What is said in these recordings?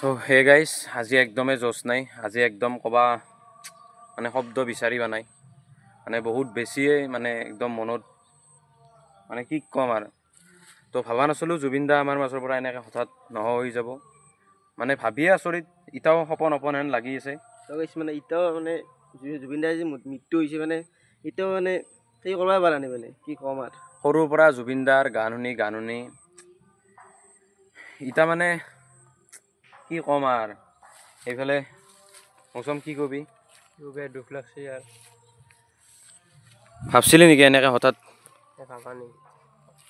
তো hey guys আজি একদমেই জোচ নাই আজি একদম কবা মানে শব্দ বিচাৰি নাই মানে বহুত বেছিয়ে মানে একদম মনত মানে কি কম আৰু তো ভাবা নাছিলোঁ জুবিন দা আমাৰ মাজৰ পৰা এনেকৈ হঠাৎ নোহোৱা হৈ যাব মানে ভাবিয়ে আচৰিত ইটাও সপন অপন হেন লাগি আছে তো গাইছ মানে ইটাও মানে জুবিন দাৰ যে মৃত্যু হৈছে মানে এতিয়াও মানে সেই কৰিব পৰা নাই মানে কি ক'ম আৰু সৰুৰ পৰা জুবিন দাৰ গান শুনি ইটা মানে কি ক'ম আৰু এইফালে মৌচম কি কবি দুখ লাগছে ইয়াৰ ভাবছিলি নেকি এনেকৈ হঠাৎ ভাবা নেকি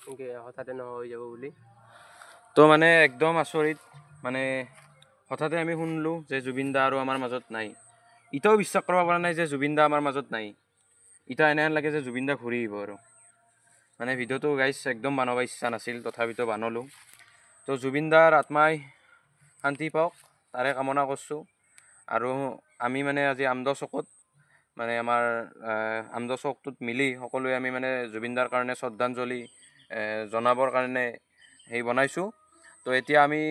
এনেকৈ হঠাতে নোহোৱা হৈ যাব বুলি তো মানে একদম আচৰিত মানে হঠাতে আমি শুনিলোঁ যে জুবিন দা আৰু আমাৰ মাজত নাই ইটাও বিশ্বাস কৰিব পৰা নাই যে জুবিন দা আমাৰ মাজত নাই ইটা এনেহেন লাগে যে জুবিন দা ঘূৰি আহিব আৰু মানে ভিডিঅ'টো গাইছ একদম বনাব ইচ্ছা নাছিল তথাপিতো বানালোঁ তো জুবিন দাৰ আত্মাই শান্তি পাওক তাৰে কামনা কৰিছোঁ আৰু আমি মানে আজি আমদ চকত মানে আমাৰ আমদ চকটোত মিলি সকলোৱে আমি মানে জুবিন দাৰ কাৰণে শ্ৰদ্ধাঞ্জলি জনাবৰ কাৰণে সেই বনাইছোঁ তো এতিয়া আমি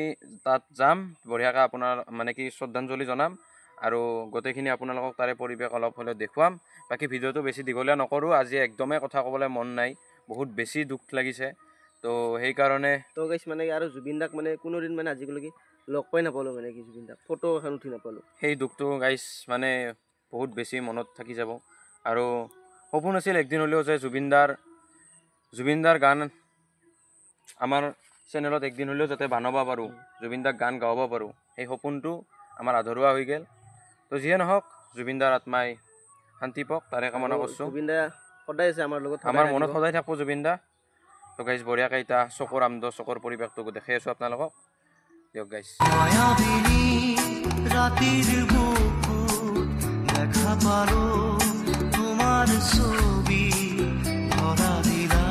তাত যাম বঢ়িয়াকৈ আপোনাৰ মানে কি শ্ৰদ্ধাঞ্জলি জনাম আৰু গোটেইখিনি আপোনালোকক তাৰে পৰিৱেশ অলপ হ'লেও দেখুৱাম বাকী ভিডিঅ'টো বেছি দীঘলীয়া নকৰোঁ আজি একদমেই কথা ক'বলৈ মন নাই বহুত বেছি দুখ লাগিছে তো সেইকাৰণে তো গাইছ মানে আৰু জুবিন দাক মানে কোনোদিন মানে আজিলৈকে লগ পাই নাপালোঁ মানে কি জুবিন দাক ফটো এখন উঠি নাপালোঁ সেই দুখটো গাইছ মানে বহুত বেছি মনত থাকি যাব আৰু সপোন আছিল একদিন হ'লেও যে জুবিন দাৰ গান আমাৰ চেনেলত একদিন হ'লেও যাতে বনাব পাৰোঁ জুবিন দাক গান গাব পাৰোঁ সেই সপোনটো আমাৰ আধৰুৱা হৈ গ'ল তো যিয়ে নহওক জুবিন দাৰ আত্মাই শান্তি পাওক তাৰে কামনা কৰিছোঁ জুবিন দা সদায় আছে আমাৰ লগত আমাৰ মনত সদায় থাকিব জুবিন দা তো গাইছ বঢ়িয়াকৈ এতিয়া চকুৰ আমদ চকুৰ পৰিৱেশটো দেখাই আছোঁ আপোনালোকক দিয়ক গাইছ ৰাতেৰ বুকুৰ দেখা পাৰো তোমাৰ ছবি ধৰা দিলা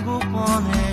গোপনে